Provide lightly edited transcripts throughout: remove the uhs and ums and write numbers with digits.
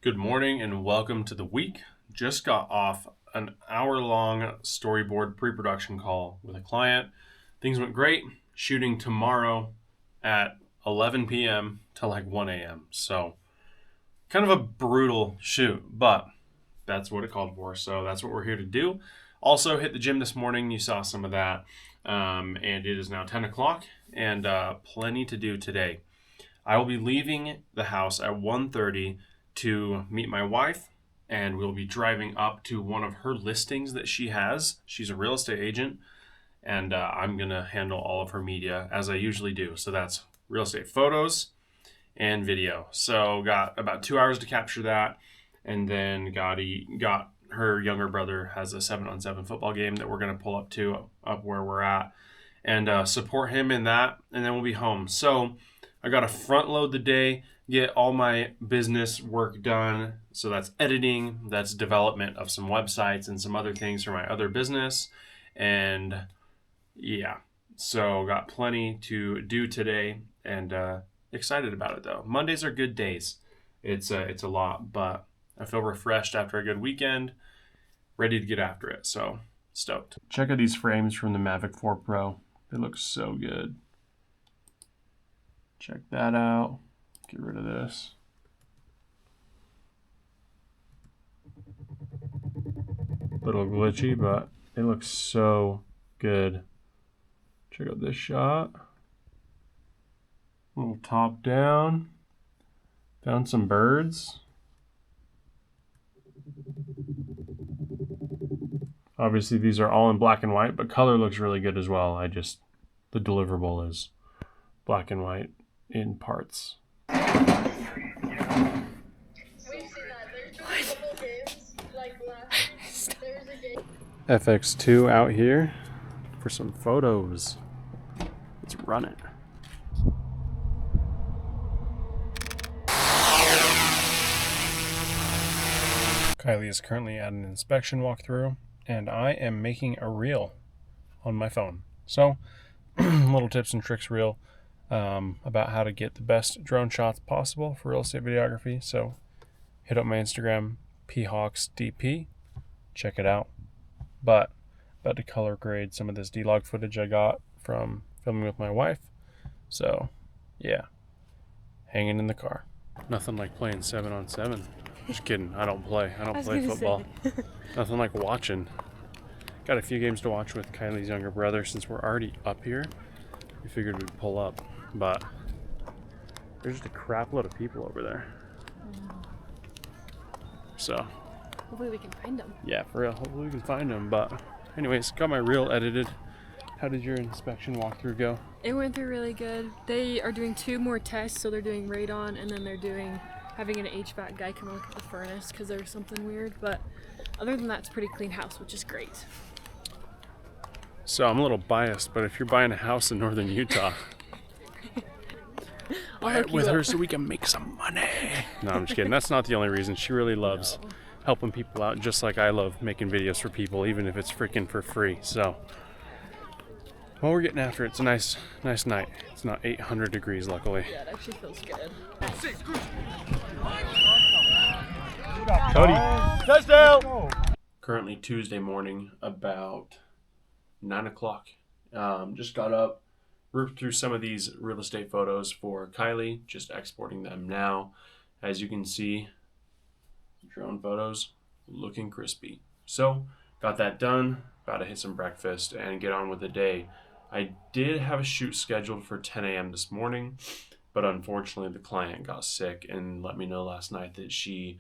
Good morning and welcome to the week. Just got off an hour-long storyboard pre-production call with a client. Things went great. Shooting tomorrow at 11 p.m. to like 1 a.m. So kind of a brutal shoot, but that's what it called for. So that's what we're here to do. Also hit the gym this morning. You saw some of that. And it is now 10 o'clock and plenty to do today. I will be leaving the house at 1:30 to meet my wife, and we'll be driving up to one of her listings that she has. She's a real estate agent, and I'm going to handle all of her media as I usually do. So that's real estate photos and video. So got about 2 hours to capture that, and then got her younger brother has a 7-on-7 football game that we're going to pull up where we're at and support him in that, and then we'll be home. So I got to front load the day, get all my business work done. So that's editing, that's development of some websites and some other things for my other business. And yeah, so got plenty to do today and excited about it though. Mondays are good days. It's a lot, but I feel refreshed after a good weekend, ready to get after it. So stoked. Check out these frames from the Mavic 4 Pro. They look so good. Check that out. Get rid of this. Little glitchy, but it looks so good. Check out this shot. A little top down. Found some birds. Obviously these are all in black and white, but color looks really good as well. The deliverable is black and white in parts. FX2 out here for some photos. Let's run it. Kylie is currently at an inspection walkthrough, and I am making a reel on my phone. So, little tips and tricks reel about how to get the best drone shots possible for real estate videography. So, hit up my Instagram, phawksdp. Check it out. But about to color grade some of this D-log footage I got from filming with my wife. So, yeah, hanging in the car. Nothing like playing 7-on-7. Just kidding. I don't play football. Nothing like watching. Got a few games to watch with Kylie's younger brother since we're already up here. We figured we'd pull up, but there's just a crap load of people over there. So hopefully we can find them. Yeah, for real. Hopefully we can find them. But anyways, got my reel edited. How did your inspection walkthrough go? It went through really good. They are doing 2 more tests, so they're doing radon, and then they're having an HVAC guy come look at the furnace because there's something weird. But other than that, it's a pretty clean house, which is great. So I'm a little biased, but if you're buying a house in northern Utah, buy it with her so we can make some money. No, I'm just kidding. That's not the only reason. She really loves helping people out, just like I love making videos for people, even if it's freaking for free. So, well, we're getting after it. It's a nice night. It's not 800 degrees, luckily. Yeah, it actually feels good. Cody, touchdown! Currently Tuesday morning, about 9 o'clock. Just got up, ripped through some of these real estate photos for Kylie, just exporting them now. As you can see, drone photos looking crispy. So, got that done, about to hit some breakfast and get on with the day. I did have a shoot scheduled for 10 a.m. this morning, but unfortunately the client got sick and let me know last night that she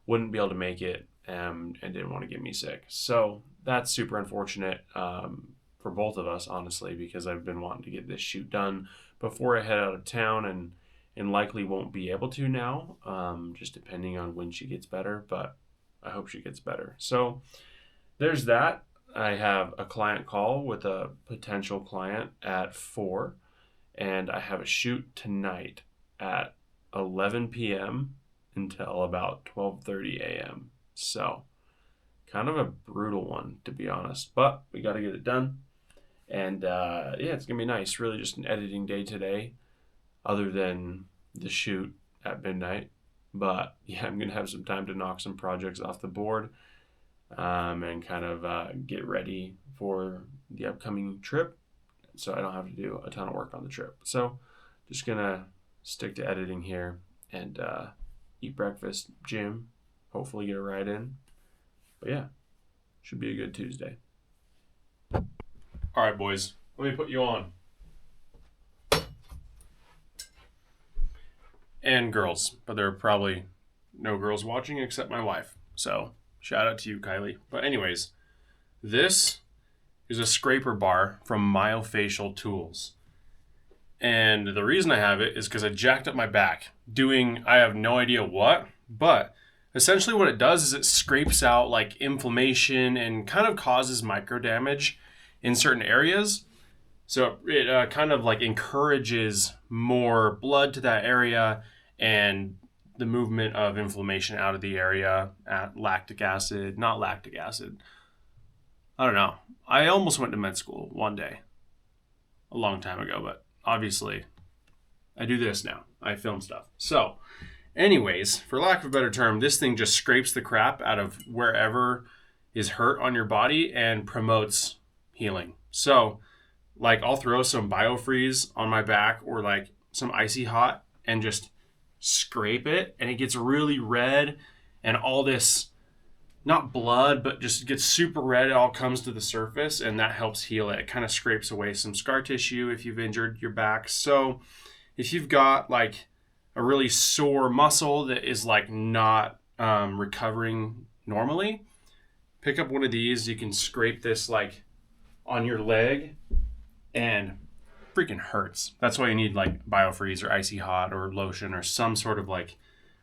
wouldn't be able to make it and didn't want to get me sick. So that's super unfortunate for both of us, honestly, because I've been wanting to get this shoot done before I head out of town and likely won't be able to now, just depending on when she gets better, but I hope she gets better. So there's that. I have a client call with a potential client at 4, and I have a shoot tonight at 11 p.m. until about 12:30 a.m. So kind of a brutal one, to be honest, but we got to get it done. And yeah, it's gonna be nice. Really just an editing day today, other than the shoot at midnight. But yeah, I'm going to have some time to knock some projects off the board and kind of get ready for the upcoming trip so I don't have to do a ton of work on the trip. So just going to stick to editing here and eat breakfast, gym, hopefully get a ride in. But yeah, should be a good Tuesday. All right, boys, let me put you on. And girls, but there are probably no girls watching except my wife. So shout out to you, Kylie. But anyways, this is a scraper bar from Myofacial Tools. And the reason I have it is because I jacked up my back doing, I have no idea what, but essentially what it does is it scrapes out like inflammation and kind of causes micro damage in certain areas. So it kind of like encourages more blood to that area and the movement of inflammation out of the area at lactic acid, not lactic acid. I don't know. I almost went to med school one day a long time ago, but obviously I do this now. I film stuff. So anyways, for lack of a better term, this thing just scrapes the crap out of wherever is hurt on your body and promotes healing. So like I'll throw some biofreeze on my back or like some icy hot and just scrape it and it gets really red and all this, not blood, but just gets super red. It all comes to the surface and that helps heal it. It kind of scrapes away some scar tissue if you've injured your back. So if you've got like a really sore muscle that is like not recovering normally, pick up one of these. You can scrape this like on your leg and freaking hurts. That's why you need like biofreeze or icy hot or lotion or some sort of like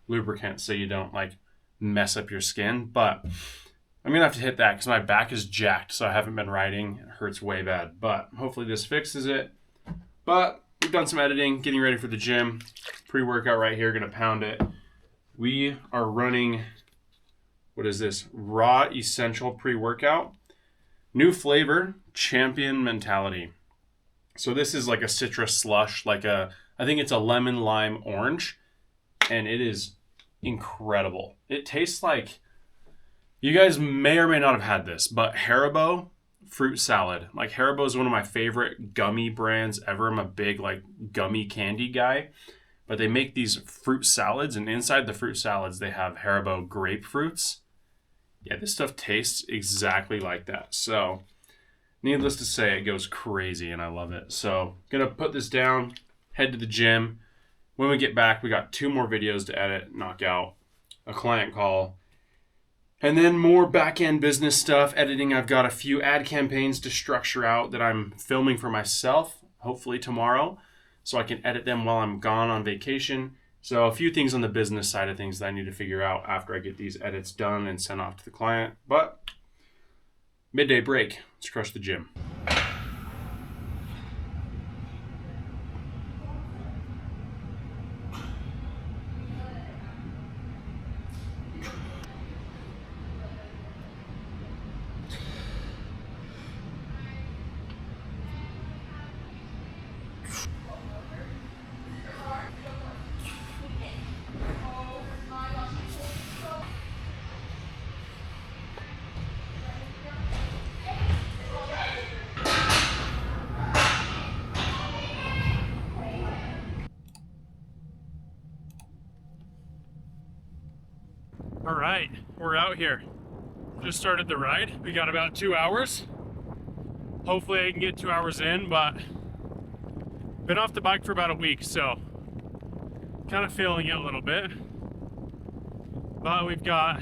lubricant so you don't like mess up your skin. But I'm gonna have to hit that because my back is jacked, so I haven't been riding. It hurts way bad, but hopefully this fixes it. But we've done some editing, getting ready for the gym. Pre-workout right here, gonna pound it. We are running, what is this? Raw Essential pre-workout. New flavor, Champion Mentality. So this is like a citrus slush, I think it's a lemon, lime, orange, and it is incredible. It tastes like, you guys may or may not have had this, but Haribo fruit salad. Like Haribo is one of my favorite gummy brands ever. I'm a big like gummy candy guy, but they make these fruit salads and inside the fruit salads, they have Haribo grapefruits. Yeah, this stuff tastes exactly like that. So needless to say, it goes crazy and I love it. So gonna put this down, head to the gym. When we get back, we got 2 more videos to edit, knock out, a client call, and then more back-end business stuff, editing. I've got a few ad campaigns to structure out that I'm filming for myself, hopefully tomorrow, so I can edit them while I'm gone on vacation. So a few things on the business side of things that I need to figure out after I get these edits done and sent off to the client. But midday break, let's crush the gym. All right, we're out here. Just started the ride. We got about 2 hours. Hopefully I can get 2 hours in, but been off the bike for about a week, so kind of feeling it a little bit. But we've got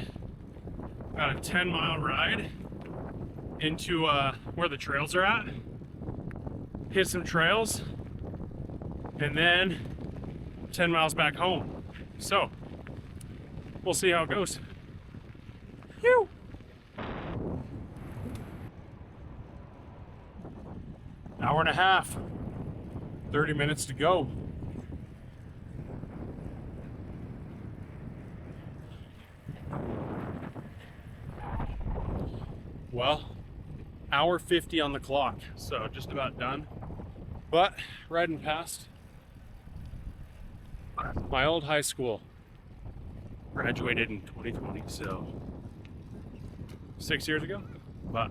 about a 10-mile ride into where the trails are at. Hit some trails, and then 10 miles back home. So we'll see how it goes. Phew. Hour and a half, 30 minutes to go. Well, hour 50 on the clock, so just about done. But riding past my old high school. graduated in 2020, so 6 years ago. But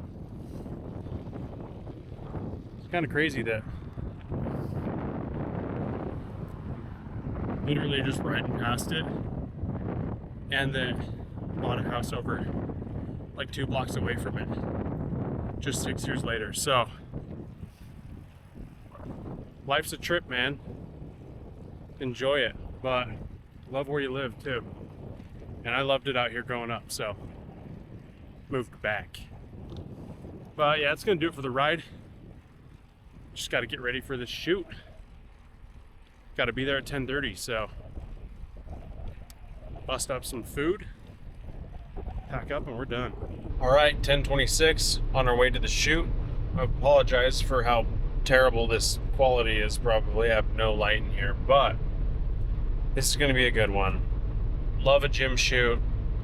it's kind of crazy that literally just riding past it and then bought a house over like 2 blocks away from it just 6 years later. So life's a trip, man. Enjoy it, but love where you live too. And I loved it out here growing up, so moved back. But yeah, it's gonna do it for the ride. Just got to get ready for this shoot. Got to be there at 10:30, so bust up some food, pack up, and we're done. All right, 10:26 on our way to the shoot. I apologize for how terrible this quality is. Probably I have no light in here, but this is going to be a good one. Love a gym shoot.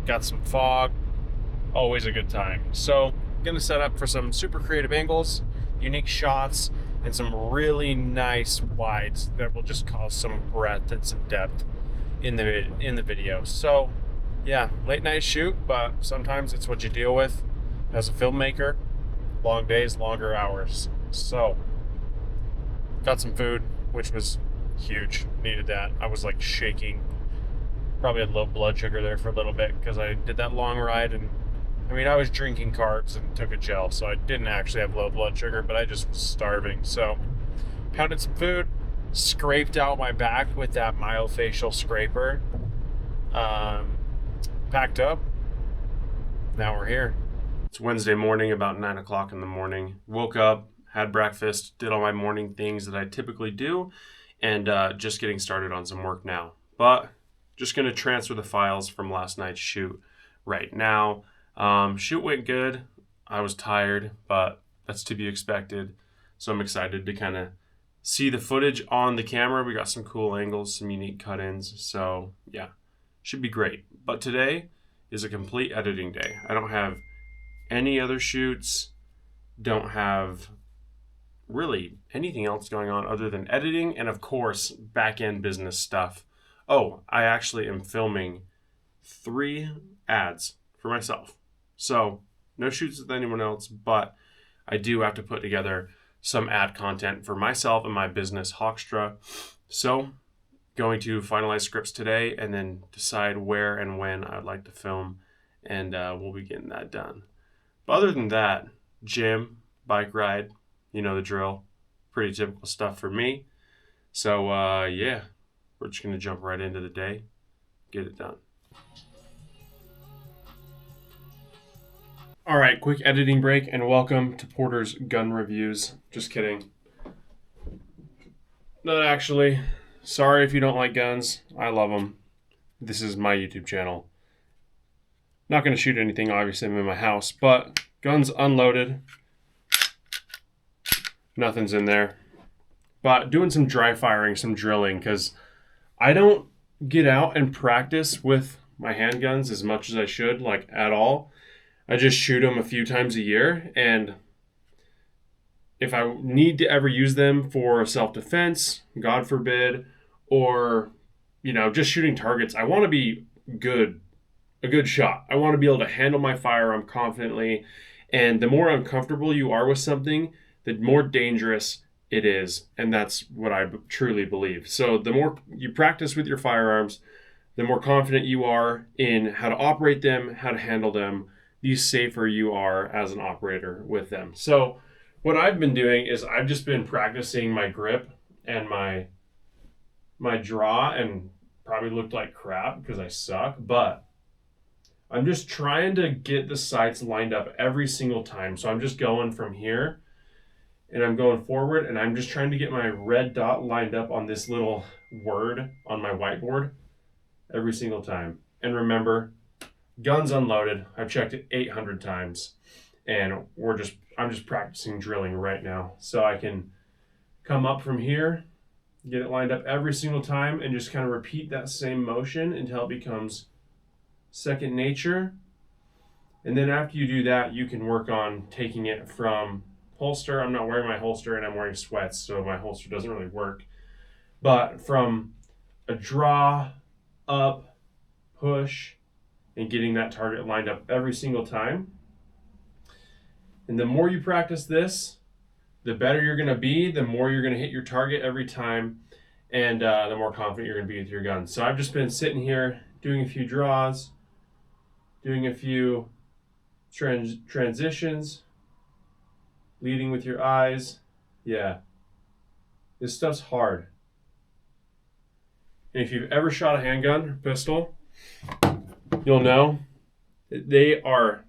Got some fog. Always a good time. So, going to set up for some super creative angles, unique shots, and some really nice wides that will just cause some breadth and some depth in the video. So, yeah, late night shoot, but sometimes it's what you deal with as a filmmaker. Long days, longer hours. So, got some food, which was huge. Needed that. I was like shaking. Probably had low blood sugar there for a little bit because I did that long ride, and I mean, I was drinking carbs and took a gel, so I didn't actually have low blood sugar, but I just was starving. So, pounded some food, scraped out my back with that myofacial scraper, packed up. Now we're here. It's Wednesday morning, about 9 o'clock in the morning. Woke up, had breakfast, did all my morning things that I typically do, and just getting started on some work now. But just going to transfer the files from last night's shoot right now. Shoot went good. I was tired, but that's to be expected. So I'm excited to kind of see the footage on the camera. We got some cool angles, some unique cut-ins. So yeah, should be great. But today is a complete editing day. I don't have any other shoots. Don't have really anything else going on other than editing and, of course, back-end business stuff. Oh, I actually am filming 3 ads for myself. So, no shoots with anyone else, but I do have to put together some ad content for myself and my business, Hawkstra. So, going to finalize scripts today and then decide where and when I'd like to film, and we'll be getting that done. But other than that, gym, bike ride, you know the drill. Pretty typical stuff for me. So, yeah, we're just going to jump right into the day, get it done. All right, quick editing break, and welcome to Porter's Gun Reviews. Just kidding. Not actually. Sorry if you don't like guns. I love them. This is my YouTube channel. Not going to shoot anything, obviously. I'm in my house, but guns unloaded. Nothing's in there. But doing some dry firing, some drilling, because I don't get out and practice with my handguns as much as I should, like at all. I just shoot them a few times a year, and if I need to ever use them for self-defense, God forbid, or, you know, just shooting targets, I want to be good, a good shot. I want to be able to handle my firearm confidently, and the more uncomfortable you are with something, the more dangerous it is, and that's what I truly believe. So the more you practice with your firearms, the more confident you are in how to operate them, how to handle them, the safer you are as an operator with them. So what I've been doing is I've just been practicing my grip and my draw, and probably looked like crap because I suck, but I'm just trying to get the sights lined up every single time. So I'm just going from here and I'm going forward, and I'm just trying to get my red dot lined up on this little word on my whiteboard every single time. And remember, guns unloaded. I've checked it 800 times, and I'm just practicing drilling right now. So I can come up from here, get it lined up every single time, and just kind of repeat that same motion until it becomes second nature. And then after you do that, you can work on taking it from holster. I'm not wearing my holster, and I'm wearing sweats, so my holster doesn't really work. But from a draw, up, push and getting that target lined up every single time. And the more you practice this, the better you're going to be, the more you're going to hit your target every time, and the more confident you're going to be with your gun. So I've just been sitting here doing a few draws, doing a few transitions, leading with your eyes. Yeah, this stuff's hard. And if you've ever shot a handgun or pistol, you'll know they are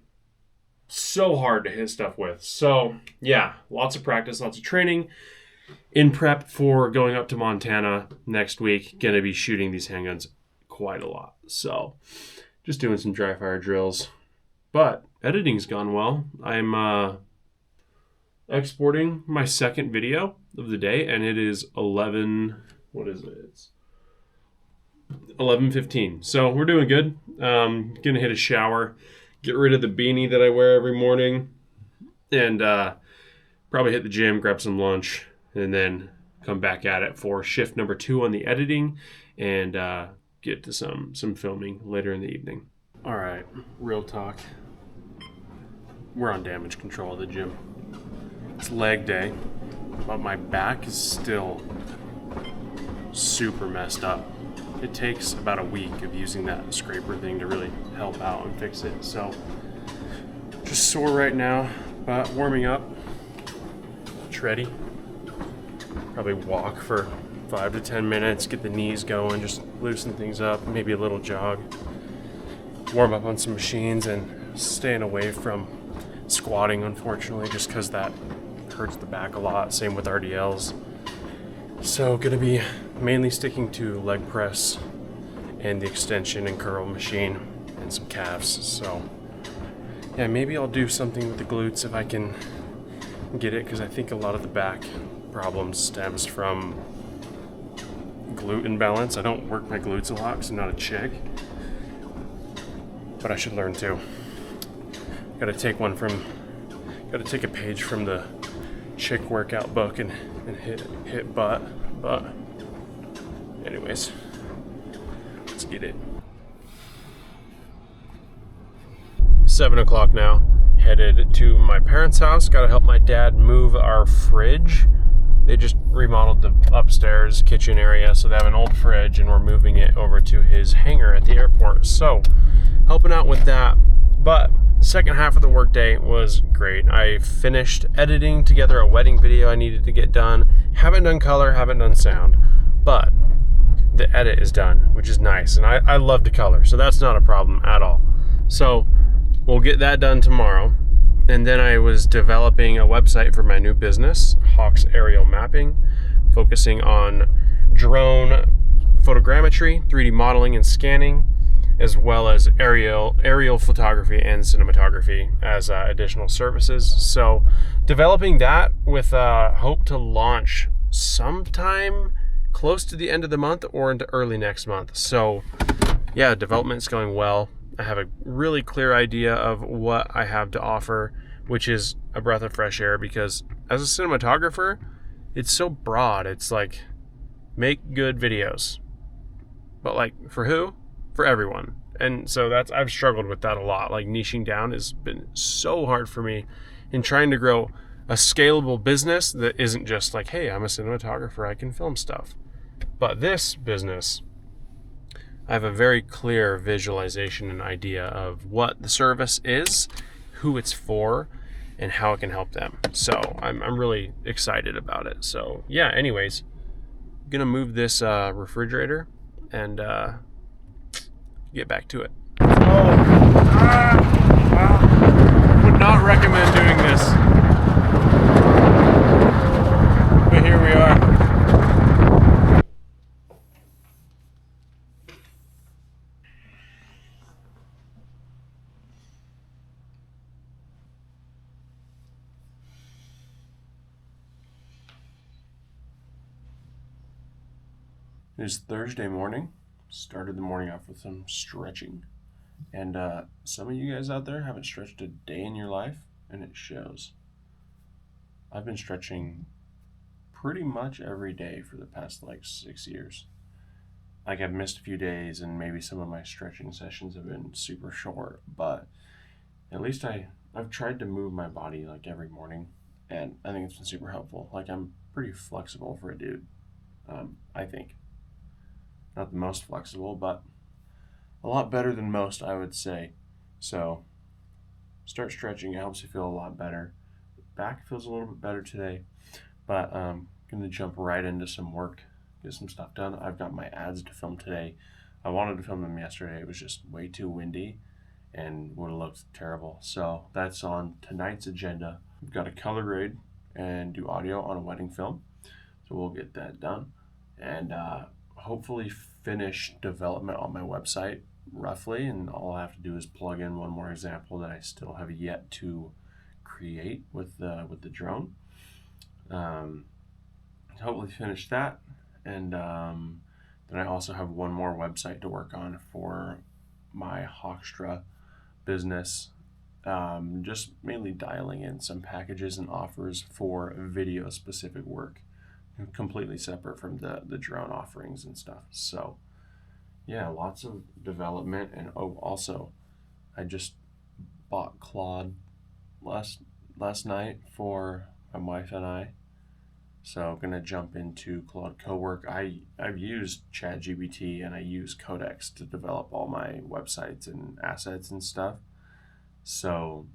so hard to hit stuff with. So yeah, lots of practice, lots of training. In prep for going up to Montana next week, gonna be shooting these handguns quite a lot. So just doing some dry fire drills. But editing's gone well. I'm exporting my second video of the day, and it is 11. What is it? It's 11:15. So we're doing good. Gonna hit a shower, get rid of the beanie that I wear every morning, and probably hit the gym, grab some lunch, and then come back at it for shift number 2 on the editing, and get to some filming later in the evening. All right, real talk. We're on damage control at the gym. It's leg day, but my back is still super messed up. It takes about a week of using that scraper thing to really help out and fix it. So just sore right now, but warming up. Tready. Probably walk for 5 to 10 minutes, get the knees going, just loosen things up, maybe a little jog. Warm up on some machines and staying away from squatting, unfortunately, just because that hurts the back a lot. Same with RDLs. So gonna be mainly sticking to leg press and the extension and curl machine and some calves. So yeah, maybe I'll do something with the glutes if I can get it, because I think a lot of the back problems stems from glute imbalance. I don't work my glutes a lot because I'm not a chick, but I should learn to. Gotta take a page from the chick workout book and hit butt. But anyways, let's get it. 7 o'clock now. Headed to my parents' house. Gotta help my dad move our fridge. They just remodeled the upstairs kitchen area, so they have an old fridge, and we're moving it over to his hangar at the airport. So helping out with that. But second half of the workday was great. I finished editing together a wedding video I needed to get done. Haven't done color, haven't done sound, but the edit is done, which is nice. And I love to color, so that's not a problem at all. So we'll get that done tomorrow. And then I was developing a website for my new business, Hawks Aerial Mapping, focusing on drone photogrammetry, 3D modeling and scanning, as well as aerial photography and cinematography as additional services. So developing that with hope to launch sometime close to the end of the month or into early next month. So yeah, development's going well. I have a really clear idea of what I have to offer, which is a breath of fresh air, because as a cinematographer, it's so broad. It's like, make good videos. But like, for who? For everyone. And so I've struggled with that a lot. Like, niching down has been so hard for me in trying to grow a scalable business that isn't just like, hey, I'm a cinematographer, I can film stuff. But this business, I have a very clear visualization and idea of what the service is, who it's for, and how it can help them. So I'm really excited about it. So yeah, anyways, I'm gonna move this refrigerator and get back to it. Would not recommend doing this, but here we are. It is Thursday morning. Started the morning off with some stretching. And some of you guys out there haven't stretched a day in your life, and it shows. I've been stretching pretty much every day for the past like 6 years. like I've missed a few days and maybe some of my stretching sessions have been super short, but at least I've tried to move my body like every morning, and I think it's been super helpful. Like I'm pretty flexible for a dude. I think not the most flexible, but a lot better than most, I would say. So start stretching. It helps you feel a lot better. Back feels a little bit better today, but gonna jump right into some work, get some stuff done. I've got my ads to film today. I wanted to film them yesterday. It was just way too windy and would have looked terrible. So that's on tonight's agenda. We've got to color grade and do audio on a wedding film. So we'll get that done and hopefully finish development on my website roughly. And all I have to do is plug in one more example that I still have yet to create with the drone. Hopefully finish that, and then I also have one more website to work on for my Hawkstra business, just mainly dialing in some packages and offers for video specific work, completely separate from the drone offerings and stuff. So yeah, lots of development. And also I just bought Claude last night for my wife and I. So I'm gonna jump into Claude Cowork. I've used ChatGPT and I use Codex to develop all my websites and assets and stuff. So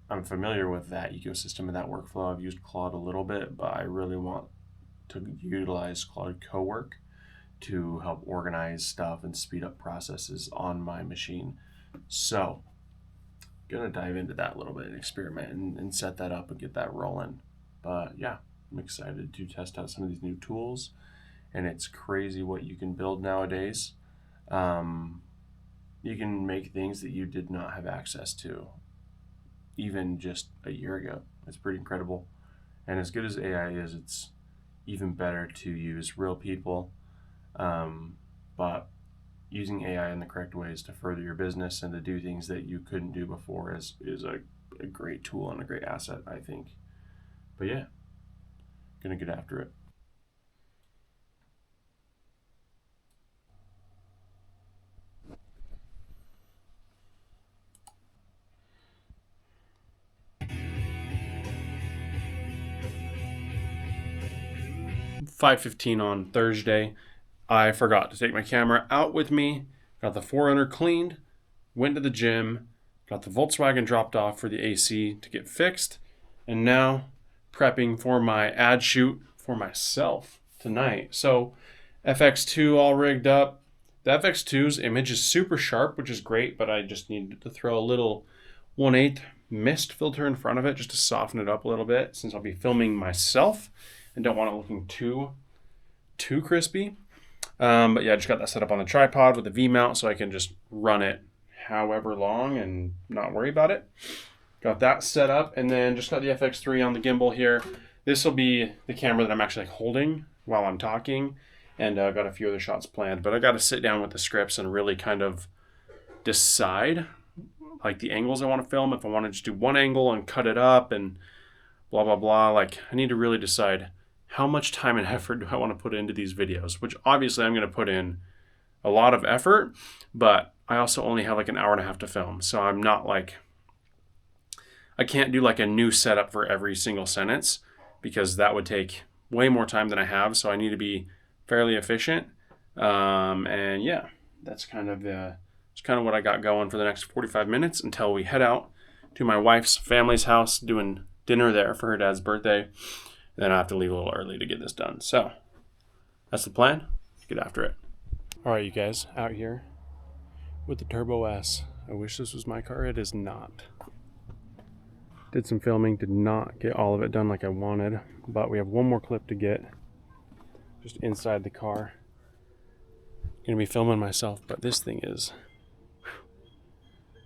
I'm familiar with that ecosystem and that workflow. I've used Claude a little bit, but I really want to utilize Claude Cowork to help organize stuff and speed up processes on my machine. So gonna dive into that a little bit and experiment and set that up and get that rolling. But yeah, I'm excited to test out some of these new tools, and it's crazy what you can build nowadays. You can make things that you did not have access to even just a year ago. It's pretty incredible. And as good as AI is, it's even better to use real people. But using AI in the correct ways to further your business and to do things that you couldn't do before is a great tool and a great asset, I think. But yeah, gonna get after it. $5:15 on Thursday. I forgot to take my camera out with me. Got the 4Runner cleaned, went to the gym, got the Volkswagen dropped off for the AC to get fixed, and now prepping for my ad shoot for myself tonight. So FX2 all rigged up. The FX2's image is super sharp, which is great, but I just needed to throw a little 1/8 mist filter in front of it just to soften it up a little bit, since I'll be filming myself and don't want it looking too crispy. But yeah, I just got that set up on the tripod with the V-mount so I can just run it however long and not worry about it. Got that set up, and then just got the FX3 on the gimbal here. This will be the camera that I'm actually holding while I'm talking, and I've got a few other shots planned, but I got to sit down with the scripts and really kind of decide like the angles I want to film. If I want to just do one angle and cut it up and blah, blah, blah, like I need to really decide how much time and effort do I want to put into these videos, which obviously I'm going to put in a lot of effort, but I also only have like an hour and a half to film. So I'm not like, I can't do like a new setup for every single sentence because that would take way more time than I have. So I need to be fairly efficient. And yeah, that's kind of what I got going for the next 45 minutes until we head out to my wife's family's house doing dinner there for her dad's birthday. Then I have to leave a little early to get this done. So that's the plan. Get after it. All right, you guys, out here with the Turbo S. I wish this was my car. It is not. Did some filming, did not get all of it done like I wanted, but we have one more clip to get just inside the car. Gonna be filming myself, but this thing is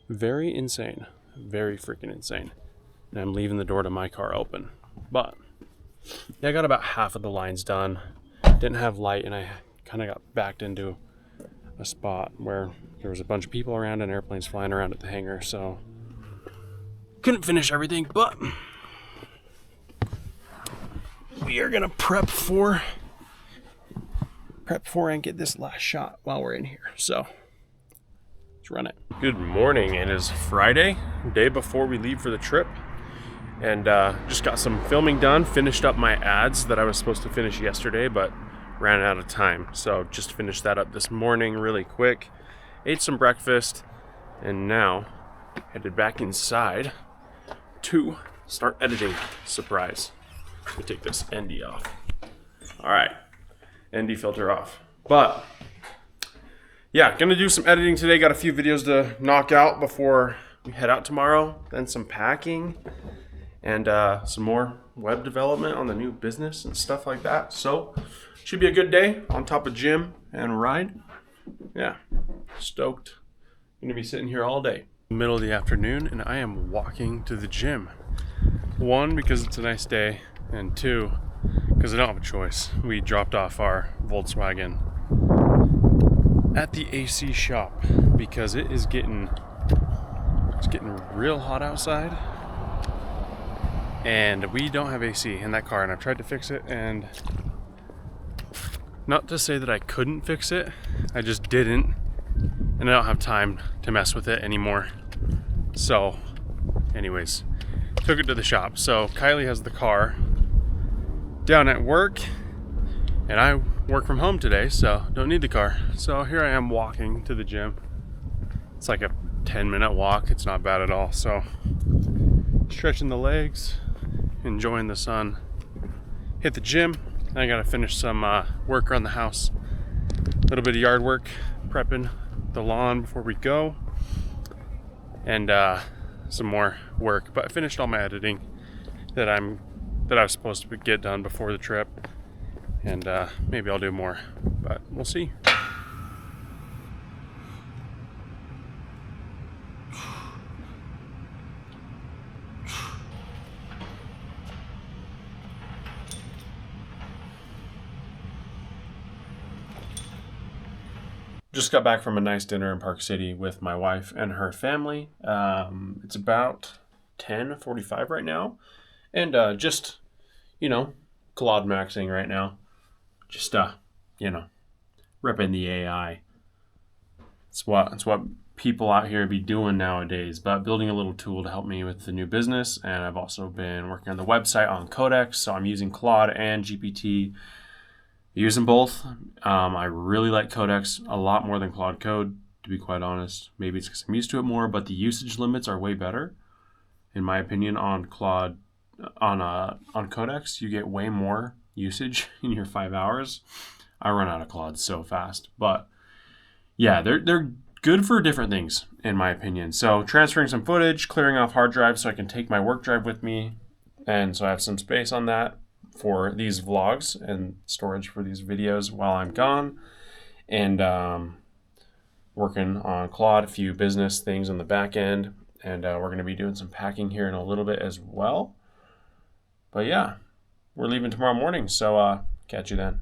very insane. Very freaking insane. And I'm leaving the door to my car open. But yeah, I got about half of the lines done. Didn't have light, and I kind of got backed into a spot where there was a bunch of people around and airplanes flying around at the hangar, so couldn't finish everything, but we are gonna prep for prep for and get this last shot while we're in here. So let's run it. Good morning. It is Friday, day before we leave for the trip. And just got some filming done, finished up my ads that I was supposed to finish yesterday, but ran out of time. So just finished that up this morning really quick, ate some breakfast, and now headed back inside to start editing. Surprise. Let me take this ND off. All right, ND filter off. But yeah, gonna do some editing today. Got a few videos to knock out before we head out tomorrow, then some packing, and some more web development on the new business and stuff like that. So should be a good day on top of gym and ride. Yeah, stoked. Gonna be sitting here all day. Middle of the afternoon, and I am walking to the gym. One, because it's a nice day, and two, because I don't have a choice. We dropped off our Volkswagen at the AC shop because it's getting real hot outside. And we don't have AC in that car, and I've tried to fix it, and not to say that I couldn't fix it, I just didn't, and I don't have time to mess with it anymore. So anyways, took it to the shop. So Kylie has the car down at work, and I work from home today, so don't need the car. So here I am walking to the gym. It's like a 10-minute walk. It's not bad at all. So stretching the legs, enjoying the sun. Hit the gym. I gotta finish some work around the house. A little bit of yard work, prepping the lawn before we go, and some more work. But I finished all my editing that I was supposed to get done before the trip, and maybe I'll do more, but we'll see. Just got back from a nice dinner in Park City with my wife and her family. It's about 10:45 right now, and just, Claude maxing right now. Just repping the AI. It's what people out here be doing nowadays. But building a little tool to help me with the new business, and I've also been working on the website on Codex. So I'm using Claude and GPT. Using both. I really like Codex a lot more than Claude Code, to be quite honest. Maybe it's because I'm used to it more, but the usage limits are way better, in my opinion, on Claude. On Codex, you get way more usage in your 5 hours. I run out of Claude so fast, but yeah, they're good for different things, in my opinion. So transferring some footage, clearing off hard drives so I can take my work drive with me, and so I have some space on that for these vlogs and storage for these videos while I'm gone, and working on Claude, a few business things on the back end, and we're going to be doing some packing here in a little bit as well. But yeah, we're leaving tomorrow morning, so catch you then.